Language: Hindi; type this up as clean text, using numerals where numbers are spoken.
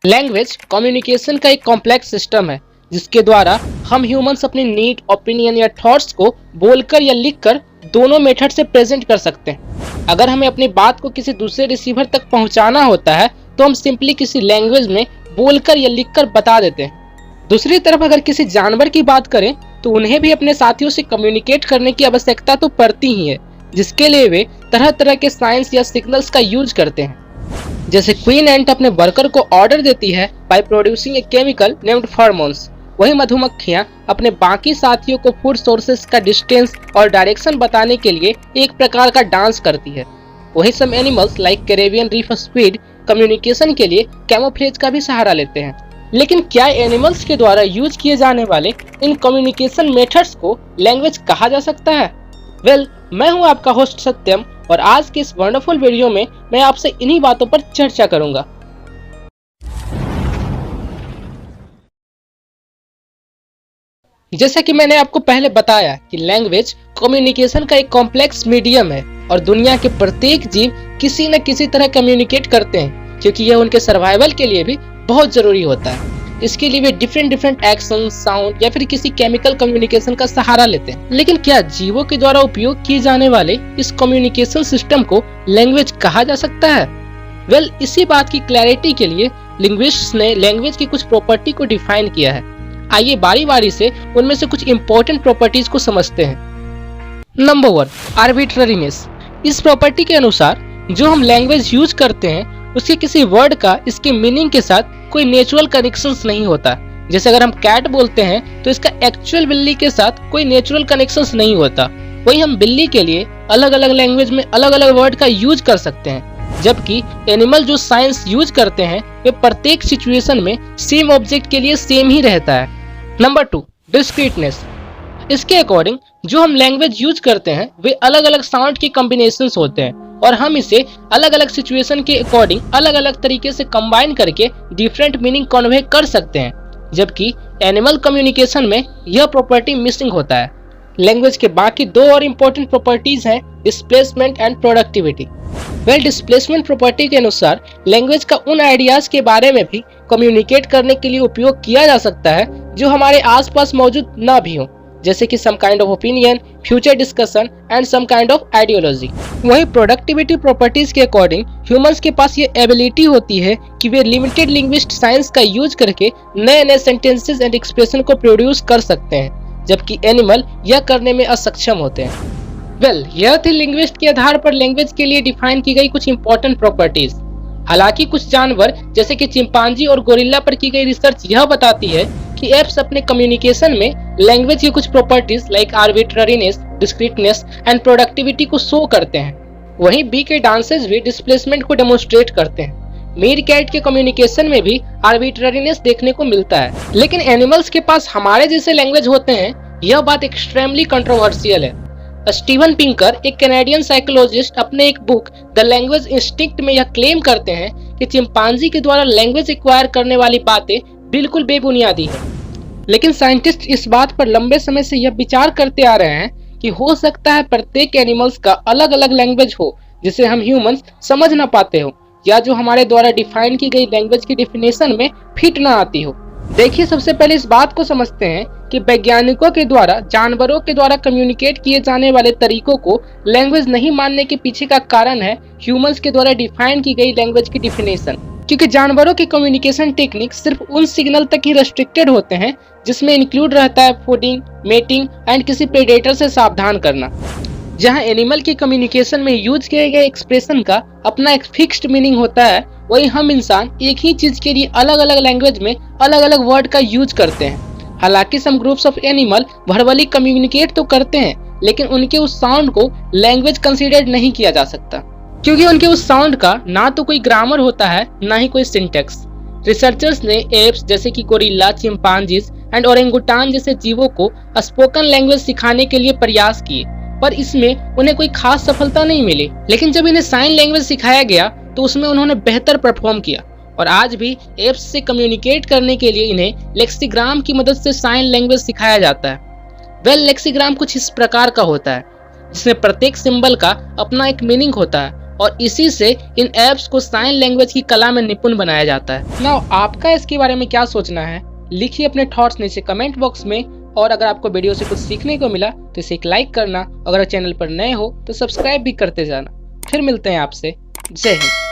लैंग्वेज कम्युनिकेशन का एक कॉम्प्लेक्स सिस्टम है जिसके द्वारा हम ह्यूमंस अपनी नीड, ओपिनियन या थॉट्स को बोलकर या लिखकर दोनों मेथड से प्रेजेंट कर सकते हैं। अगर हमें अपनी बात को किसी दूसरे रिसीवर तक पहुंचाना होता है तो हम सिंपली किसी लैंग्वेज में बोलकर या लिखकर बता देते हैं। दूसरी तरफ अगर किसी जानवर की बात करें तो उन्हें भी अपने साथियों से कम्युनिकेट करने की आवश्यकता तो पड़ती ही है, जिसके लिए वे तरह तरह के साइंस या सिग्नल्स का यूज करते हैं। जैसे क्वीन एंट अपने वर्कर को ऑर्डर देती है by producing a chemical named pheromones, वही मधुमक्खियां अपने बाकी साथियों को फूड सोर्सेस का डिस्टेंस और डायरेक्शन बताने के लिए एक प्रकार का डांस करती है। वही some animals like Caribbean reef squid communication के लिए कैमोफ्लेज का भी सहारा लेते हैं। लेकिन क्या एनिमल्स के द्वारा यूज किए जाने वाले इन कम्युनिकेशन मेथड्स को लैंग्वेज कहा जा सकता है? वेल, मैं हूं आपका होस्ट सत्यम और आज के इस वंडरफुल वीडियो में मैं आपसे इन्हीं बातों पर चर्चा करूंगा। जैसा कि मैंने आपको पहले बताया कि लैंग्वेज कम्युनिकेशन का एक कॉम्प्लेक्स मीडियम है और दुनिया के प्रत्येक जीव किसी न किसी तरह कम्युनिकेट करते हैं, क्योंकि यह उनके सर्वाइवल के लिए भी बहुत जरूरी होता है। इसके लिए वे डिफरेंट एक्शन, साउंड या फिर किसी केमिकल कम्युनिकेशन का सहारा लेते हैं। लेकिन क्या जीवों के द्वारा उपयोग किए जाने वाले इस कम्युनिकेशन सिस्टम को लैंग्वेज कहा जा सकता है? वेल, इसी बात की क्लैरिटी के लिए लिंग्विस्ट्स ने लैंग्वेज की कुछ प्रॉपर्टी को डिफाइन किया है। आइए बारी बारी से उनमें से कुछ इंपॉर्टेंट प्रॉपर्टीज को समझते हैं। नंबर 1, आर्बिट्ररीनेस। इस प्रॉपर्टी के अनुसार जो हम लैंग्वेज यूज करते हैं उसके किसी वर्ड का इसके मीनिंग के साथ कोई नेचुरल कनेक्शंस नहीं होता। जैसे अगर हम कैट बोलते हैं तो इसका एक्चुअल बिल्ली के साथ कोई नेचुरल कनेक्शंस नहीं होता। वही हम बिल्ली के लिए अलग अलग लैंग्वेज में अलग अलग वर्ड का यूज कर सकते हैं, जबकि एनिमल जो साइंस यूज करते हैं वे प्रत्येक सिचुएशन में सेम ऑब्जेक्ट के लिए सेम ही रहता है। Number 2, discreteness. इसके अकॉर्डिंग जो हम लैंग्वेज यूज करते हैं वे अलग अलग साउंड के कॉम्बिनेशंस होते हैं और हम इसे अलग अलग सिचुएशन के अकॉर्डिंग अलग अलग तरीके से कंबाइन करके डिफरेंट मीनिंग कन्वे कर सकते हैं, जबकि एनिमल कम्युनिकेशन में यह प्रॉपर्टी मिसिंग होता है। लैंग्वेज के बाकी दो और इम्पोर्टेंट प्रॉपर्टीज हैं displacement and productivity. Well, displacement property के अनुसार लैंग्वेज का उन आइडियाज के बारे में भी कम्युनिकेट करने के लिए उपयोग किया जा सकता है जो हमारे आसपास मौजूद ना भी हो, जैसे कि some kind of opinion, future discussion and some kind of ideology. वहीं प्रोडक्टिविटी प्रॉपर्टीज के अकॉर्डिंग ह्यूमंस के पास ये एबिलिटी होती है कि वे लिमिटेड लिंग्विस्ट साइंस का यूज करके नए नए सेंटेंसेस एंड एक्सप्रेशन को प्रोड्यूस कर सकते हैं, जबकि एनिमल यह करने में असक्षम होते हैं। वेल, यह थी लिंग्विस्ट के आधार पर लैंग्वेज के लिए डिफाइन की गई कुछ इंपॉर्टेंट प्रॉपर्टीज। हालांकि कुछ जानवर जैसे कि चिंपांजी और गोरिल्ला पर की गई रिसर्च यह बताती है कि एप्स अपने कम्युनिकेशन में लैंग्वेज की कुछ properties like आर्बिट्ररीनेस, discreteness and productivity को शो करते हैं। वहीं बी के डांसेस भी डिस्प्लेसमेंट को डेमोन्स्ट्रेट करते हैं। मीर कैट के कम्युनिकेशन में भी आर्बिट्ररीनेस देखने को मिलता है। लेकिन एनिमल्स के पास हमारे जैसे लैंग्वेज होते हैं, यह बात एक्सट्रीमली कंट्रोवर्शियल है। स्टीवन पिंकर, एक कैनेडियन साइकोलॉजिस्ट, अपने एक बुक द लैंग्वेज इंस्टिंक्ट में यह क्लेम करते हैं कि चिंपांजी के द्वारा लैंग्वेज एक्वायर करने वाली बातें बिल्कुल बेबुनियादी है। लेकिन साइंटिस्ट इस बात पर लंबे समय से यह विचार करते आ रहे हैं कि हो सकता है प्रत्येक एनिमल्स का अलग अलग लैंग्वेज हो जिसे हम ह्यूमंस समझ ना पाते हो, या जो हमारे द्वारा डिफाइन की गई लैंग्वेज की डेफिनेशन में फिट ना आती हो। देखिए, सबसे पहले इस बात को समझते हैं कि वैज्ञानिकों के द्वारा जानवरों के द्वारा कम्युनिकेट किए जाने वाले तरीकों को लैंग्वेज नहीं मानने के पीछे का कारण है ह्यूमंस के द्वारा डिफाइन की गई लैंग्वेज की डेफिनेशन। क्योंकि जानवरों के कम्युनिकेशन टेक्निक सिर्फ उन सिग्नल तक ही रेस्ट्रिक्टेड होते हैं जिसमें इंक्लूड रहता है फूडिंग, मेटिंग एंड किसी प्रेडेटर से सावधान करना। जहां एनिमल के कम्युनिकेशन में यूज किए गए एक्सप्रेशन का अपना एक फिक्स्ड मीनिंग होता है, वही हम इंसान एक ही चीज के लिए अलग अलग लैंग्वेज में अलग अलग वर्ड का यूज करते हैं। हालांकि some groups of animal verbally communicate तो करते हैं, लेकिन उनके उस साउंड को लैंग्वेज कंसीडर्ड नहीं किया जा सकता, क्योंकि उनके उस साउंड का ना तो कोई ग्रामर होता है ना ही कोई सिंटेक्स। रिसर्चर्स ने एप्स जैसे कि गोरिल्ला, चिंपांजीज एंड ओरेंगुटान जैसे जीवों को स्पोकन लैंग्वेज सिखाने के लिए प्रयास किए, पर इसमें उन्हें कोई खास सफलता नहीं मिली। लेकिन जब इन्हें साइन लैंग्वेज सिखाया गया तो उसमें उन्होंने बेहतर परफॉर्म किया और आज भी एप्स से कम्युनिकेट करने के लिए इन्हें लेक्सिग्राम की मदद से साइन लैंग्वेज सिखाया जाता है। वेल, लेक्सिग्राम कुछ इस प्रकार का होता है जिसमें प्रत्येक सिंबल का अपना एक मीनिंग होता है और इसी से इन ऐप्स को साइन लैंग्वेज की कला में निपुण बनाया जाता है। नाउ आपका इसके बारे में क्या सोचना है, लिखिए अपने थॉट्स नीचे कमेंट बॉक्स में। और अगर आपको वीडियो से कुछ सीखने को मिला तो इसे एक लाइक करना, अगर चैनल पर नए हो तो सब्सक्राइब भी करते जाना। फिर मिलते हैं आपसे। जय हिंद।